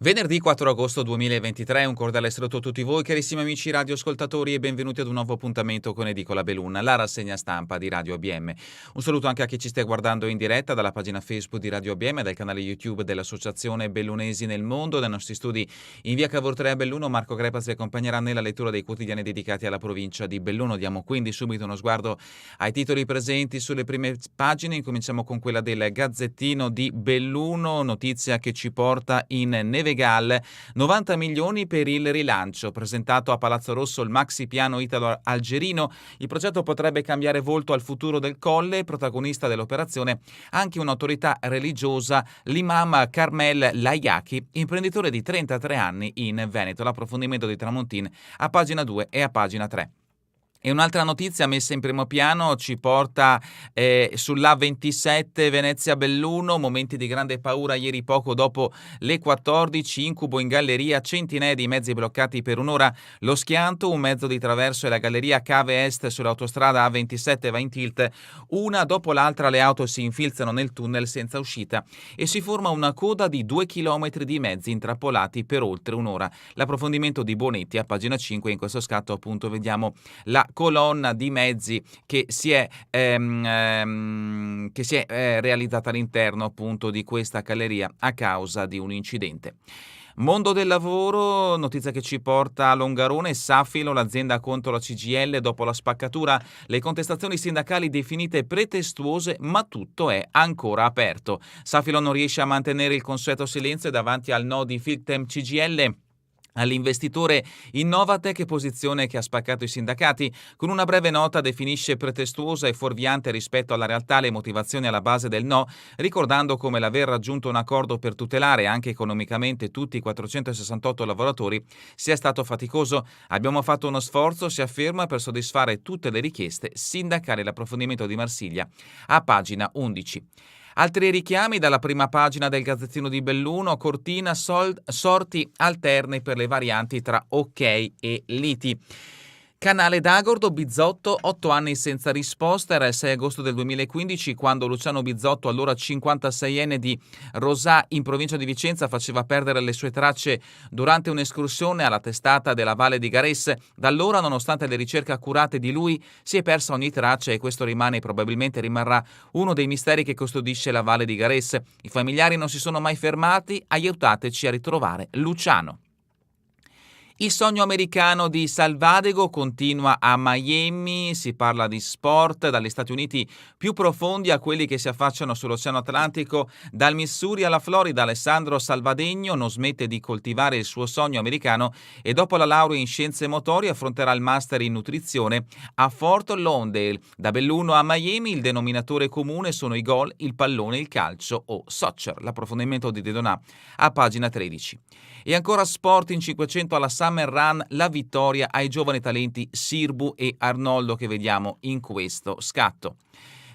Venerdì 4 agosto 2023, un cordiale saluto a tutti voi, carissimi amici radioascoltatori, e benvenuti ad un nuovo appuntamento con Edicola Belluno, la rassegna stampa di Radio ABM. Un saluto anche a chi ci sta guardando in diretta dalla pagina Facebook di Radio ABM, dal canale YouTube dell'Associazione Bellunesi nel Mondo, dai nostri studi in via Cavour 3 a Belluno. Marco Crepas vi accompagnerà nella lettura dei quotidiani dedicati alla provincia di Belluno. Diamo quindi subito uno sguardo ai titoli presenti sulle prime pagine. Incominciamo con quella del Gazzettino di Belluno, notizia che ci porta in Neve Gal, 90 milioni per il rilancio. Presentato a Palazzo Rosso il maxi piano italo-algerino, il progetto potrebbe cambiare volto al futuro del Colle. Protagonista dell'operazione anche un'autorità religiosa, l'imam Carmel Layaki, imprenditore di 33 anni in Veneto. L'approfondimento di Tramontin a pagina 2 e a pagina 3. E un'altra notizia messa in primo piano ci porta sulla 27 Venezia-Belluno, momenti di grande paura ieri poco dopo le 14, incubo in galleria, centinaia di mezzi bloccati per un'ora, lo schianto, un mezzo di traverso e la galleria Cave Est sull'autostrada A27 va in tilt, una dopo l'altra le auto si infilzano nel tunnel senza uscita e si forma una coda di 2 chilometri di mezzi intrappolati per oltre un'ora. L'approfondimento di Bonetti a pagina 5, in questo scatto appunto vediamo la colonna di mezzi che si è realizzata all'interno appunto di questa galleria a causa di un incidente. Mondo del lavoro, notizia che ci porta a Longarone, Safilo, l'azienda contro la CGIL dopo la spaccatura, le contestazioni sindacali definite pretestuose, ma tutto è ancora aperto. Safilo non riesce a mantenere il consueto silenzio davanti al no di Filtem CGIL. All'investitore Innovatec, posizione che ha spaccato i sindacati. Con una breve nota definisce pretestuosa e fuorviante rispetto alla realtà le motivazioni alla base del no, ricordando come l'aver raggiunto un accordo per tutelare anche economicamente tutti i 468 lavoratori sia stato faticoso. Abbiamo fatto uno sforzo, si afferma, per soddisfare tutte le richieste sindacali. L'approfondimento di Marsiglia a pagina 11. Altri richiami dalla prima pagina del Gazzettino di Belluno, Cortina, sorti alterne per le varianti tra ok e liti. Canale d'Agordo, Bizzotto, 8 anni senza risposta. Era il 6 agosto del 2015 quando Luciano Bizzotto, allora 56enne di Rosà in provincia di Vicenza, faceva perdere le sue tracce durante un'escursione alla testata della Valle di Garesse. Da allora, nonostante le ricerche accurate di lui, si è persa ogni traccia e questo rimane e probabilmente rimarrà uno dei misteri che custodisce la Valle di Garesse. I familiari non si sono mai fermati, aiutateci a ritrovare Luciano. Il sogno americano di Salvadego continua a Miami, si parla di sport, dagli Stati Uniti più profondi a quelli che si affacciano sull'Oceano Atlantico, dal Missouri alla Florida. Alessandro Salvadegno non smette di coltivare il suo sogno americano e dopo la laurea in scienze motorie affronterà il master in nutrizione a Fort Lauderdale. Da Belluno a Miami il denominatore comune sono i gol, il pallone, il calcio o soccer. L'approfondimento di De Donà a pagina 13. E ancora sport in 500 alla Summer Run, la vittoria ai giovani talenti Sirbu e Arnoldo che vediamo in questo scatto.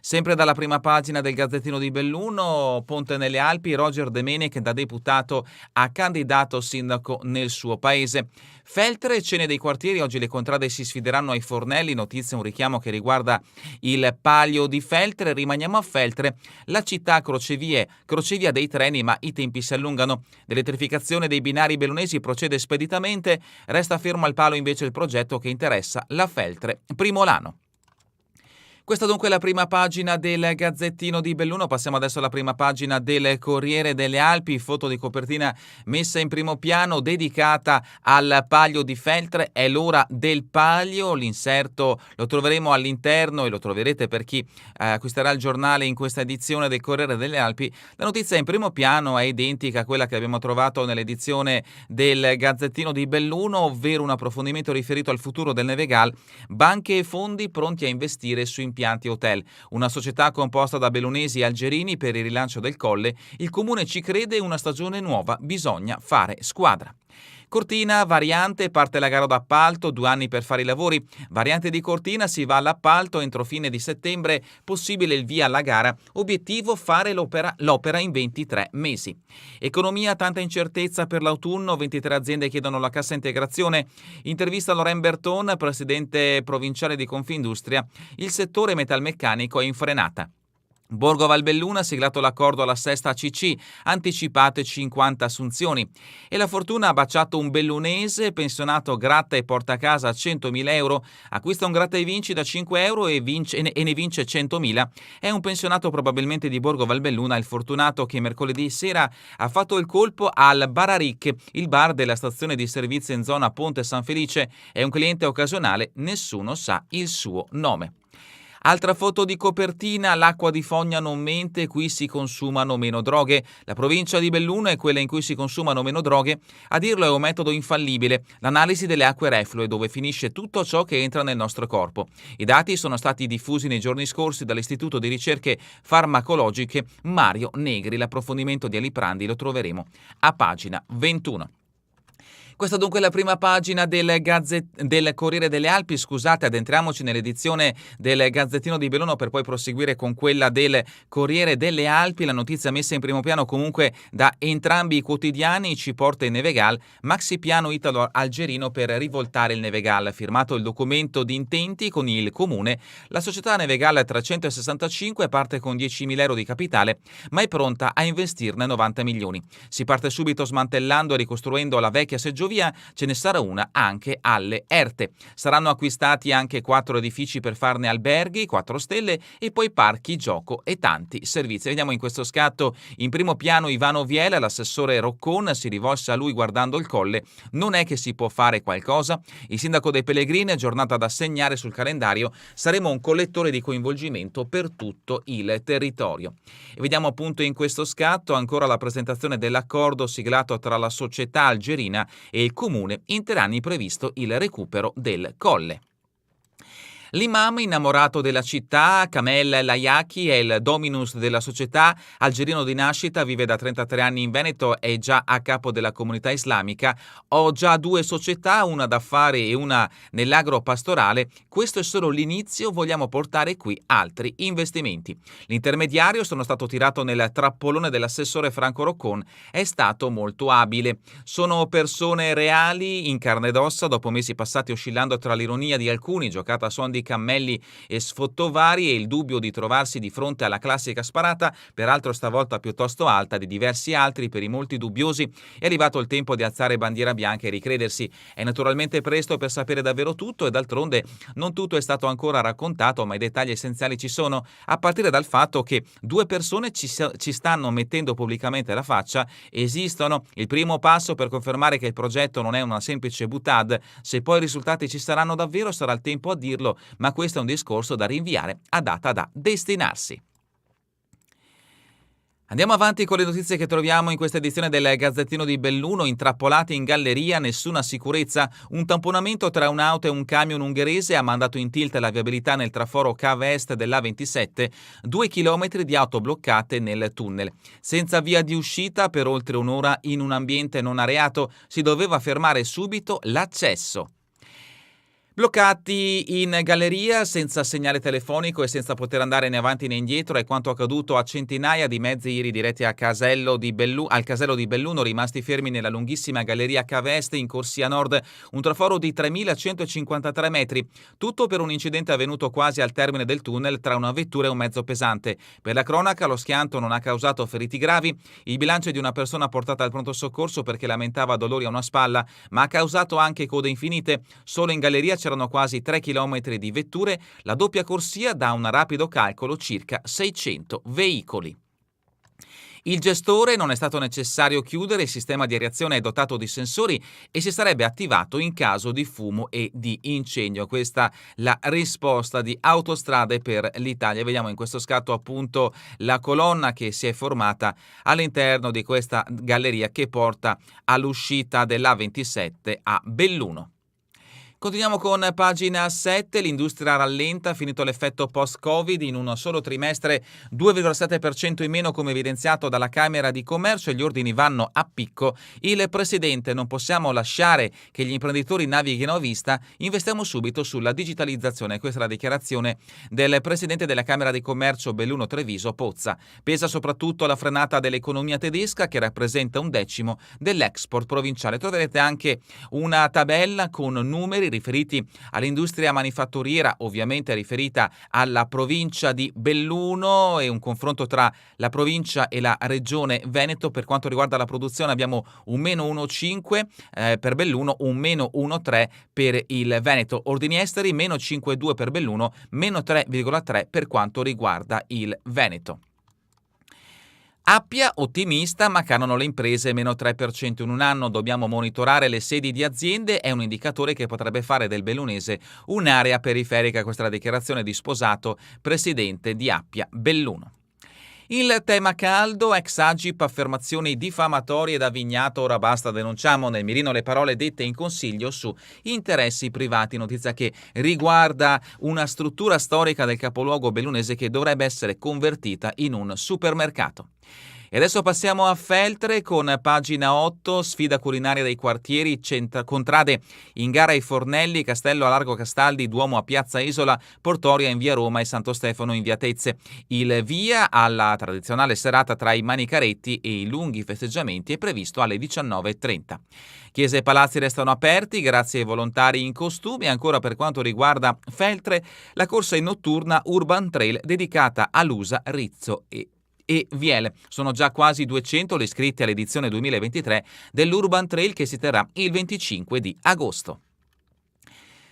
Sempre dalla prima pagina del Gazzettino di Belluno, Ponte nelle Alpi, Roger Domenech da deputato a candidato sindaco nel suo paese. Feltre e cene dei quartieri, oggi le contrade si sfideranno ai fornelli, notizia un richiamo che riguarda il palio di Feltre. Rimaniamo a Feltre, la città crocevia dei treni ma i tempi si allungano. L'elettrificazione dei binari bellunesi procede speditamente, resta fermo al palo invece il progetto che interessa la Feltre Primolano. Questa dunque è la prima pagina del Gazzettino di Belluno. Passiamo adesso alla prima pagina del Corriere delle Alpi, foto di copertina messa in primo piano dedicata al Palio di Feltre. È l'ora del Palio, l'inserto lo troveremo all'interno e lo troverete per chi acquisterà il giornale in questa edizione del Corriere delle Alpi. La notizia in primo piano è identica a quella che abbiamo trovato nell'edizione del Gazzettino di Belluno, ovvero un approfondimento riferito al futuro del Nevegal, banche e fondi pronti a investire su impianti hotel. Una società composta da bellunesi e algerini per il rilancio del Colle. Il comune ci crede, una stagione nuova, bisogna fare squadra. Cortina, variante, parte la gara d'appalto, 2 anni per fare i lavori. Variante di Cortina, si va all'appalto entro fine di settembre, possibile il via alla gara, obiettivo fare l'opera in 23 mesi. Economia, tanta incertezza per l'autunno, 23 aziende chiedono la cassa integrazione. Intervista a Loren Berton, presidente provinciale di Confindustria, il settore metalmeccanico è in frenata. Borgo Valbelluna ha siglato l'accordo alla sesta ACC, anticipate 50 assunzioni. E la fortuna ha baciato un bellunese, pensionato gratta e porta a casa 100.000 euro, acquista un gratta e vinci da 5 euro e ne vince 100.000. È un pensionato probabilmente di Borgo Valbelluna, il fortunato che mercoledì sera ha fatto il colpo al Bararic, il bar della stazione di servizio in zona Ponte San Felice. È un cliente occasionale, nessuno sa il suo nome. Altra foto di copertina, l'acqua di fogna non mente, qui si consumano meno droghe. La provincia di Belluno è quella in cui si consumano meno droghe. A dirlo è un metodo infallibile, l'analisi delle acque reflue, dove finisce tutto ciò che entra nel nostro corpo. I dati sono stati diffusi nei giorni scorsi dall'Istituto di Ricerche Farmacologiche Mario Negri. L'approfondimento di Aliprandi lo troveremo a pagina 21. Questa dunque è la prima pagina del Corriere delle Alpi. Scusate, addentriamoci nell'edizione del Gazzettino di Belluno per poi proseguire con quella del Corriere delle Alpi. La notizia messa in primo piano comunque da entrambi i quotidiani ci porta in Nevegal, maxi piano italo-algerino per rivoltare il Nevegal. Firmato il documento di intenti con il comune, la società Nevegal 365 parte con 10.000 euro di capitale, ma è pronta a investirne 90 milioni. Si parte subito smantellando e ricostruendo la vecchia seggiovia. Ce ne sarà una anche alle Erte. Saranno acquistati anche 4 edifici per farne alberghi, 4 stelle e poi parchi, gioco e tanti servizi. Vediamo in questo scatto in primo piano Ivano Viela, l'assessore Roccon si rivolse a lui guardando il colle. Non è che si può fare qualcosa? Il sindaco dei Pellegrini, giornata da segnare sul calendario, saremo un collettore di coinvolgimento per tutto il territorio. E vediamo appunto in questo scatto ancora la presentazione dell'accordo siglato tra la società algerina e il comune, in 3 anni previsto il recupero del colle. L'imam innamorato della città, Kamel Layaki, è il dominus della società, algerino di nascita, vive da 33 anni in Veneto, è già a capo della comunità islamica. Ho già 2 società, una d'affari e una nell'agro pastorale. Questo è solo l'inizio, vogliamo portare qui altri investimenti. L'intermediario, sono stato tirato nel trappolone dell'assessore Franco Roccon, è stato molto abile. Sono persone reali, in carne ed ossa, dopo mesi passati oscillando tra l'ironia di alcuni, giocata a suon di cammelli e sfottovari, e il dubbio di trovarsi di fronte alla classica sparata, peraltro stavolta piuttosto alta, di diversi altri. Per i molti dubbiosi è arrivato il tempo di alzare bandiera bianca e ricredersi. È naturalmente presto per sapere davvero tutto e d'altronde non tutto è stato ancora raccontato, ma i dettagli essenziali ci sono, a partire dal fatto che 2 persone ci stanno mettendo pubblicamente la faccia, esistono. Il primo passo per confermare che il progetto non è una semplice boutade. Se poi i risultati ci saranno davvero sarà il tempo a dirlo, ma questo è un discorso da rinviare a data da destinarsi. Andiamo avanti con le notizie che troviamo in questa edizione del Gazzettino di Belluno. Intrappolati in galleria, nessuna sicurezza. Un tamponamento tra un'auto e un camion ungherese ha mandato in tilt la viabilità nel traforo cave est dell'A27, 2 chilometri di auto bloccate nel tunnel. Senza via di uscita per oltre un'ora in un ambiente non areato, si doveva fermare subito l'accesso. Bloccati in galleria, senza segnale telefonico e senza poter andare né avanti né indietro, è quanto accaduto a centinaia di mezzi ieri diretti al casello di Belluno, rimasti fermi nella lunghissima galleria Cave Est in corsia nord, un traforo di 3.153 metri. Tutto per un incidente avvenuto quasi al termine del tunnel tra una vettura e un mezzo pesante. Per la cronaca, lo schianto non ha causato feriti gravi. Il bilancio è di una persona portata al pronto soccorso perché lamentava dolori a una spalla, ma ha causato anche code infinite. Solo in galleria c'erano quasi 3 chilometri di vetture, la doppia corsia dà un rapido calcolo circa 600 veicoli. Il gestore non è stato necessario chiudere, il sistema di aerazione è dotato di sensori e si sarebbe attivato in caso di fumo e di incendio. Questa la risposta di Autostrade per l'Italia. Vediamo in questo scatto appunto la colonna che si è formata all'interno di questa galleria che porta all'uscita dell'A27 a Belluno. Continuiamo con pagina 7, l'industria rallenta, finito l'effetto post-Covid, in un solo trimestre 2,7% in meno come evidenziato dalla Camera di Commercio e gli ordini vanno a picco. Il Presidente: non possiamo lasciare che gli imprenditori navighino a vista, investiamo subito sulla digitalizzazione. Questa è la dichiarazione del Presidente della Camera di Commercio Belluno Treviso Pozza. Pesa soprattutto la frenata dell'economia tedesca che rappresenta 1/10 dell'export provinciale. Troverete anche una tabella con numeri numeri riferiti all'industria manifatturiera, ovviamente riferita alla provincia di Belluno, e un confronto tra la provincia e la regione Veneto. Per quanto riguarda la produzione abbiamo un meno 1,5 per Belluno, un meno 1,3 per il Veneto. Ordini esteri meno 5,2 per Belluno, meno 3,3 per quanto riguarda il Veneto. Appia ottimista, ma calano le imprese meno 3% in un anno. Dobbiamo monitorare le sedi di aziende, è un indicatore che potrebbe fare del bellunese un'area periferica. Questa è la dichiarazione di Sposato, presidente di Appia Belluno. Il tema caldo, ex Agip, affermazioni diffamatorie da Vignato, ora basta, denunciamo. Nel mirino le parole dette in consiglio su interessi privati, notizia che riguarda una struttura storica del capoluogo bellunese che dovrebbe essere convertita in un supermercato. E adesso passiamo a Feltre con pagina 8, sfida culinaria dei quartieri, contrade in gara ai Fornelli, Castello a Largo Castaldi, Duomo a Piazza Isola, Portoria in via Roma e Santo Stefano in via Tezze. Il via alla tradizionale serata tra i manicaretti e i lunghi festeggiamenti è previsto alle 19:30. Chiese e palazzi restano aperti grazie ai volontari in costume. E ancora per quanto riguarda Feltre, la corsa in notturna Urban Trail dedicata a Lusa, Rizzo e Viele. Sono già quasi 200 le iscritte all'edizione 2023 dell'Urban Trail che si terrà il 25 di agosto.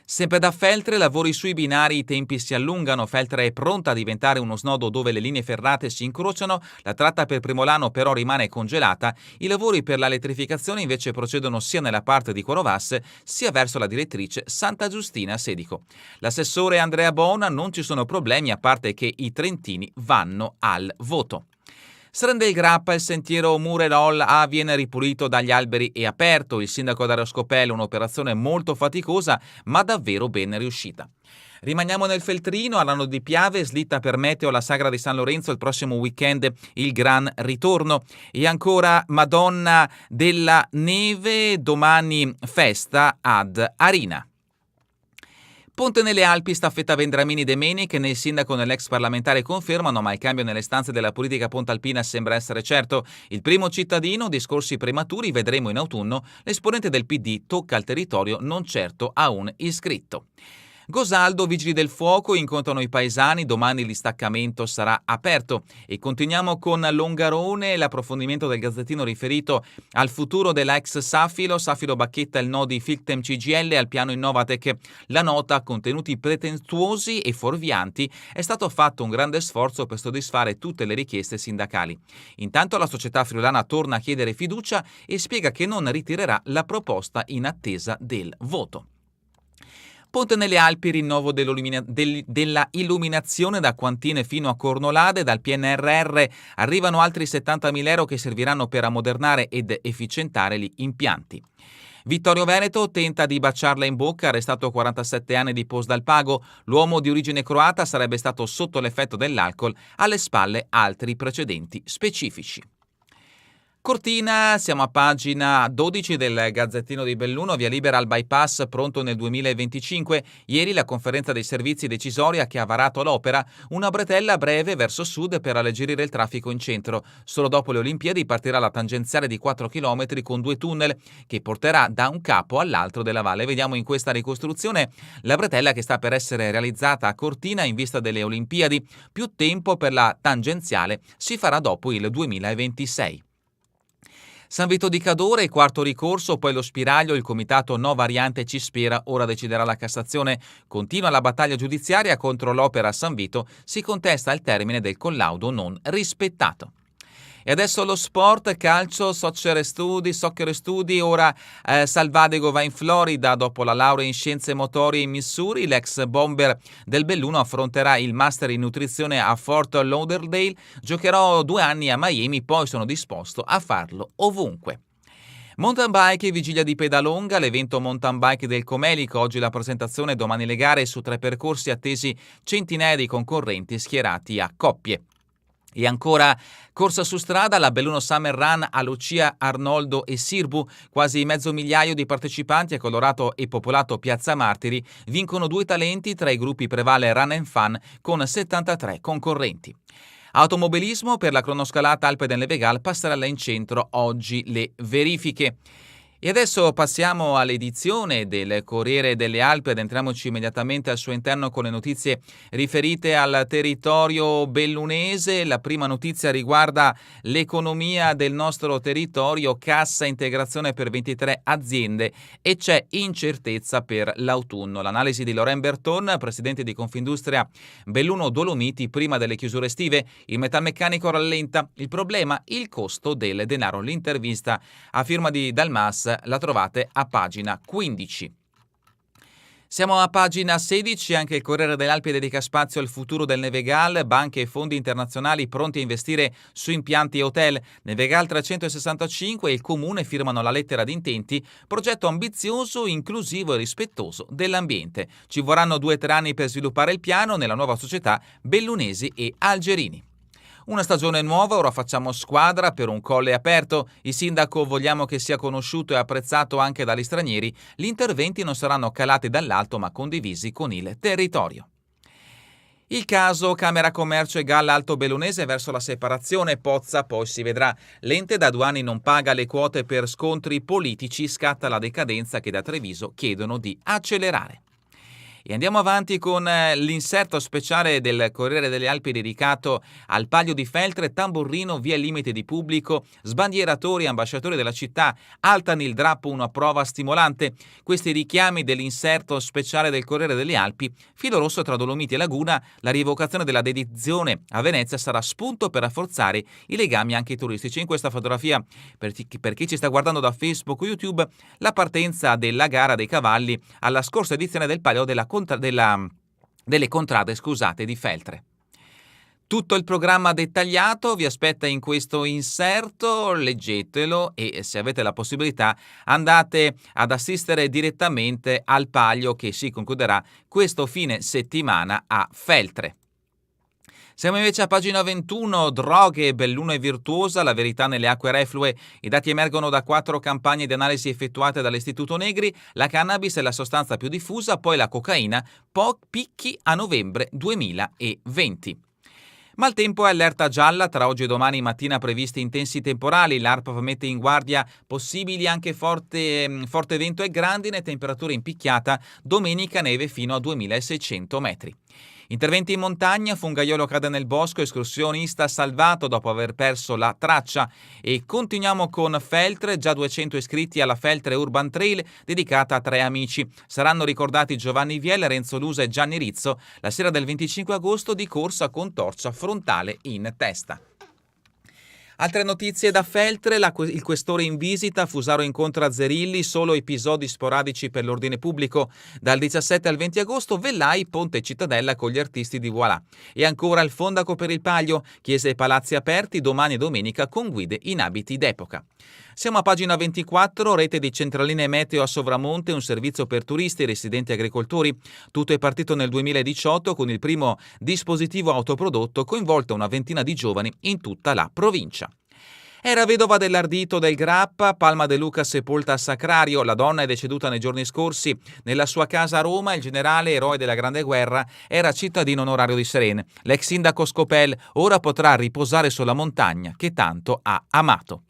Sempre da Feltre, lavori sui binari, i tempi si allungano. Feltre è pronta a diventare uno snodo dove le linee ferrate si incrociano, la tratta per Primolano però rimane congelata. I lavori per la elettrificazione invece procedono sia nella parte di Quorovas sia verso la direttrice Santa Giustina Sedico. L'assessore Andrea Bona: non ci sono problemi, a parte che i trentini vanno al voto. Srende il Grappa, il sentiero Murelol A viene ripulito dagli alberi e aperto. Il sindaco Dario Scopello: un'operazione molto faticosa ma davvero ben riuscita. Rimaniamo nel Feltrino, all'anno di Piave, slitta per meteo la Sagra di San Lorenzo, il prossimo weekend il Gran Ritorno. E ancora Madonna della Neve, domani festa ad Arina. Ponte nelle Alpi, staffetta Vendramini De Meni, che né il sindaco né l'ex parlamentare confermano, ma il cambio nelle stanze della politica pontalpina sembra essere certo. Il primo cittadino, discorsi prematuri, vedremo in autunno. L'esponente del PD tocca il territorio, non certo a un iscritto. Gosaldo, vigili del fuoco incontrano i paesani, domani il distaccamento sarà aperto. E continuiamo con Longarone, l'approfondimento del Gazzettino riferito al futuro della ex Safilo. Safilo bacchetta il no di Fictem CGIL, al piano Innovatec la nota: contenuti pretestuosi e fuorvianti, è stato fatto un grande sforzo per soddisfare tutte le richieste sindacali. Intanto la società friulana torna a chiedere fiducia e spiega che non ritirerà la proposta in attesa del voto. Ponte nelle Alpi, rinnovo della illuminazione da Quantine fino a Cornolade. Dal PNRR arrivano altri 70.000 euro che serviranno per ammodernare ed efficientare gli impianti. Vittorio Veneto tenta di baciarla in bocca, arrestato 47 anni di post dal pago. L'uomo di origine croata sarebbe stato sotto l'effetto dell'alcol, alle spalle altri precedenti specifici. Cortina, siamo a pagina 12 del Gazzettino di Belluno, via libera al bypass pronto nel 2025. Ieri la conferenza dei servizi decisoria che ha varato l'opera, una bretella breve verso sud per alleggerire il traffico in centro. Solo dopo le Olimpiadi partirà la tangenziale di 4 km con 2 tunnel che porterà da un capo all'altro della valle. Vediamo in questa ricostruzione la bretella che sta per essere realizzata a Cortina in vista delle Olimpiadi. Più tempo per la tangenziale si farà dopo il 2026. San Vito di Cadore, quarto ricorso, poi lo spiraglio, il comitato No Variante ci spera, ora deciderà la Cassazione. Continua la battaglia giudiziaria contro l'opera San Vito, si contesta il termine del collaudo non rispettato. E adesso lo sport, calcio, soccer studi, ora Salvadego va in Florida dopo la laurea in scienze motorie in Missouri. L'ex bomber del Belluno affronterà il master in nutrizione a Fort Lauderdale, giocherò 2 anni a Miami, poi sono disposto a farlo ovunque. Mountain bike, vigilia di Pedalonga, l'evento mountain bike del Comelico, oggi la presentazione, domani le gare, su 3 percorsi attesi centinaia di concorrenti schierati a coppie. E ancora corsa su strada, la Belluno Summer Run a Lucia, Arnoldo e Sirbu, quasi 500.000 di partecipanti a colorato e popolato Piazza Martiri, vincono 2 talenti, tra i gruppi prevale Run and Fun con 73 concorrenti. Automobilismo, per la cronoscalata Alpe del Nevegal passerella in centro oggi le verifiche. E adesso passiamo all'edizione del Corriere delle Alpi ed entriamoci immediatamente al suo interno con le notizie riferite al territorio bellunese. La prima notizia riguarda l'economia del nostro territorio, cassa integrazione per 23 aziende e c'è incertezza per l'autunno. L'analisi di Loren Berton, presidente di Confindustria Belluno Dolomiti, prima delle chiusure estive. Il metalmeccanico rallenta, il problema il costo del denaro. L'intervista a firma di Dalmas la trovate a pagina 15. Siamo a pagina 16, anche il Corriere delle Alpi dedica spazio al futuro del Nevegal, banche e fondi internazionali pronti a investire su impianti e hotel. Nevegal 365 e il Comune firmano la lettera di intenti, progetto ambizioso, inclusivo e rispettoso dell'ambiente. Ci vorranno 2-3 anni per sviluppare il piano nella nuova società Bellunesi e Algerini. Una stagione nuova, ora facciamo squadra per un Colle aperto. Il sindaco vogliamo che sia conosciuto e apprezzato anche dagli stranieri. Gli interventi non saranno calati dall'alto ma condivisi con il territorio. Il caso Camera Commercio e Galla Alto Bellunese verso la separazione, Pozza poi si vedrà. L'ente da 2 anni non paga le quote per scontri politici, scatta la decadenza che da Treviso chiedono di accelerare. E andiamo avanti con l'inserto speciale del Corriere delle Alpi dedicato al Palio di Feltre, tamburrino, via limite di pubblico, sbandieratori e ambasciatori della città, altano il drappo, una prova stimolante. Questi richiami dell'inserto speciale del Corriere delle Alpi, filo rosso tra Dolomiti e Laguna, la rievocazione della dedizione a Venezia sarà spunto per rafforzare i legami anche turistici. In questa fotografia, per chi ci sta guardando da Facebook o YouTube, la partenza della gara dei cavalli alla scorsa edizione del Palio delle contrade di Feltre. Tutto il programma dettagliato vi aspetta in questo inserto, leggetelo e se avete la possibilità andate ad assistere direttamente al Palio che si concluderà questo fine settimana a Feltre. Siamo invece a pagina 21, droghe, Belluno e Virtuosa, la verità nelle acque reflue. I dati emergono da 4 campagne di analisi effettuate dall'Istituto Negri. La cannabis è la sostanza più diffusa, poi la cocaina, picchi a novembre 2020. Maltempo e allerta gialla, tra oggi e domani mattina previsti intensi temporali, l'ARPAV mette in guardia possibili anche forte vento e grandine, temperatura in picchiata, domenica neve fino a 2600 metri. Interventi in montagna, fungaiolo cade nel bosco, escursionista salvato dopo aver perso la traccia e continuiamo con Feltre, già 200 iscritti alla Feltre Urban Trail dedicata a 3 amici. Saranno ricordati Giovanni Viel, Renzo Lusa e Gianni Rizzo la sera del 25 agosto di corsa con torcia frontale in testa. Altre notizie da Feltre, il questore in visita, Fusaro incontra Zerilli, solo episodi sporadici per l'ordine pubblico. Dal 17 al 20 agosto, Vellai, Ponte e Cittadella con gli artisti di Voilà. E ancora il Fondaco per il Palio, chiese e palazzi aperti domani e domenica con guide in abiti d'epoca. Siamo a pagina 24, rete di centraline meteo a Sovramonte, un servizio per turisti e residenti agricoltori. Tutto è partito nel 2018 con il primo dispositivo autoprodotto, coinvolto una ventina di giovani in tutta la provincia. Era vedova dell'ardito del Grappa, Palma de Luca sepolta a Sacrario. La donna è deceduta nei giorni scorsi. Nella sua casa a Roma il generale, eroe della Grande Guerra, era cittadino onorario di Serene. L'ex sindaco Scopel ora potrà riposare sulla montagna che tanto ha amato.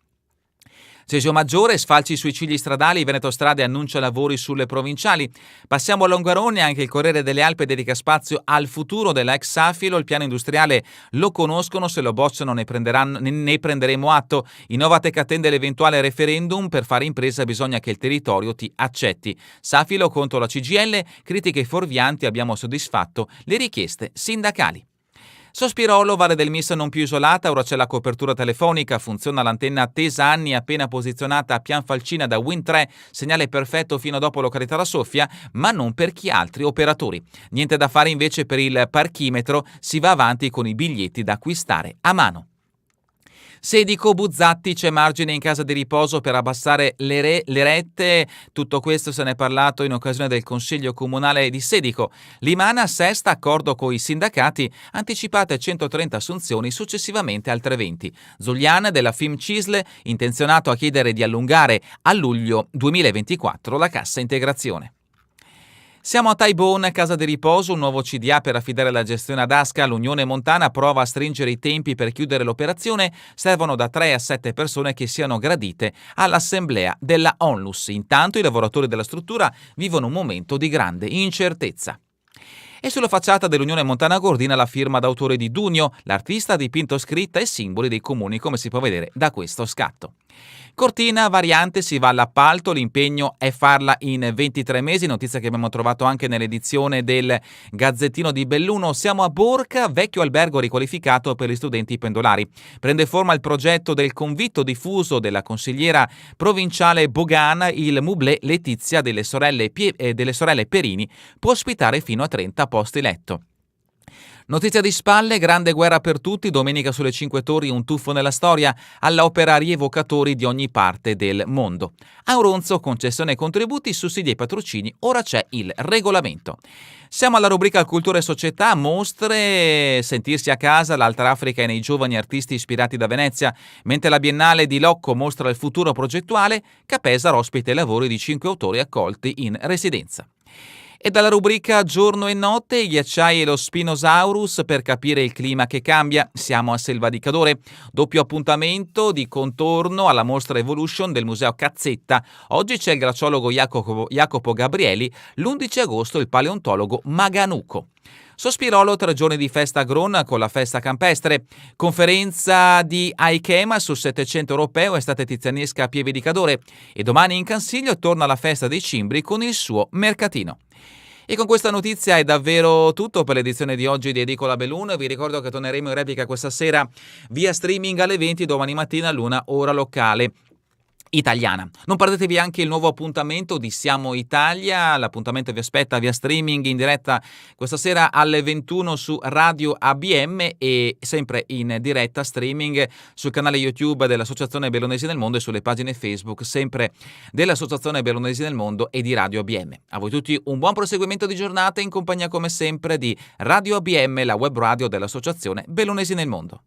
Cesio Maggiore, sfalci sui cigli stradali, Veneto Strade annuncia lavori sulle provinciali. Passiamo a Longarone, anche il Corriere delle Alpi dedica spazio al futuro della ex Safilo, il piano industriale lo conoscono, se lo bocciano ne prenderemo atto. Innovatec attende l'eventuale referendum, per fare impresa bisogna che il territorio ti accetti. Safilo contro la CGIL, critiche fuorvianti, abbiamo soddisfatto le richieste sindacali. Sospirolo, Valle del Mis non più isolata, ora c'è la copertura telefonica, funziona l'antenna attesa anni appena posizionata a Pianfalcina da Wind 3, segnale perfetto fino a dopo località La Soffia, ma non per chi altri operatori. Niente da fare invece per il parchimetro, si va avanti con i biglietti da acquistare a mano. Sedico, Buzzatti, c'è margine in casa di riposo per abbassare le rette. Tutto questo se ne è parlato in occasione del Consiglio Comunale di Sedico. Limana sesta accordo con i sindacati, anticipate 130 assunzioni, successivamente altre 20. Zulian della FIM Cisle, intenzionato a chiedere di allungare a luglio 2024 la cassa integrazione. Siamo a Taibon, casa di riposo, un nuovo CDA per affidare la gestione ad Asca. L'Unione Montana prova a stringere i tempi per chiudere l'operazione. Servono da 3 a 7 persone che siano gradite all'assemblea della Onlus. Intanto i lavoratori della struttura vivono un momento di grande incertezza. E sulla facciata dell'Unione Montana Gordina la firma d'autore di Dunio, l'artista ha dipinto scritta e simboli dei comuni, come si può vedere da questo scatto. Cortina, variante, si va all'appalto, l'impegno è farla in 23 mesi, notizia che abbiamo trovato anche nell'edizione del Gazzettino di Belluno. Siamo a Borca, vecchio albergo riqualificato per gli studenti pendolari. Prende forma il progetto del convitto diffuso della consigliera provinciale Bogana, il Mublé Letizia delle sorelle Perini può ospitare fino a 30 posti letto. Notizia di spalle, grande guerra per tutti, domenica sulle 5 Torri un tuffo nella storia, all'opera rievocatori di ogni parte del mondo. Auronzo, concessione e contributi, sussidi e patrocini, ora c'è il regolamento. Siamo alla rubrica Cultura e Società, mostre, sentirsi a casa, l'Alta Africa e nei giovani artisti ispirati da Venezia, mentre la Biennale di Locco mostra il futuro progettuale, Capesar ospita i lavori di 5 autori accolti in residenza. E dalla rubrica Giorno e Notte, i ghiacciai e lo Spinosaurus per capire il clima che cambia. Siamo a Selva di Cadore, doppio appuntamento di contorno alla mostra Evolution del Museo Cazzetta. Oggi c'è il glaciologo Jacopo Gabrieli, l'11 agosto il paleontologo Maganuco. Sospirolo, 3 giorni di festa a Gron con la festa campestre. Conferenza di Aikema sul 700 europeo, estate tizianesca a Pieve di Cadore. E domani in Cansiglio torna la festa dei cimbri con il suo mercatino. E con questa notizia è davvero tutto per l'edizione di oggi di Edicola Belluno. Vi ricordo che torneremo in replica questa sera via streaming alle 20, domani mattina all'1 ora locale italiana. Non perdetevi anche il nuovo appuntamento di Siamo Italia, l'appuntamento vi aspetta via streaming in diretta questa sera alle 21 su Radio ABM e sempre in diretta streaming sul canale YouTube dell'Associazione Bellunesi nel Mondo e sulle pagine Facebook sempre dell'Associazione Bellunesi nel Mondo e di Radio ABM. A voi tutti un buon proseguimento di giornata in compagnia come sempre di Radio ABM, la web radio dell'Associazione Bellunesi nel Mondo.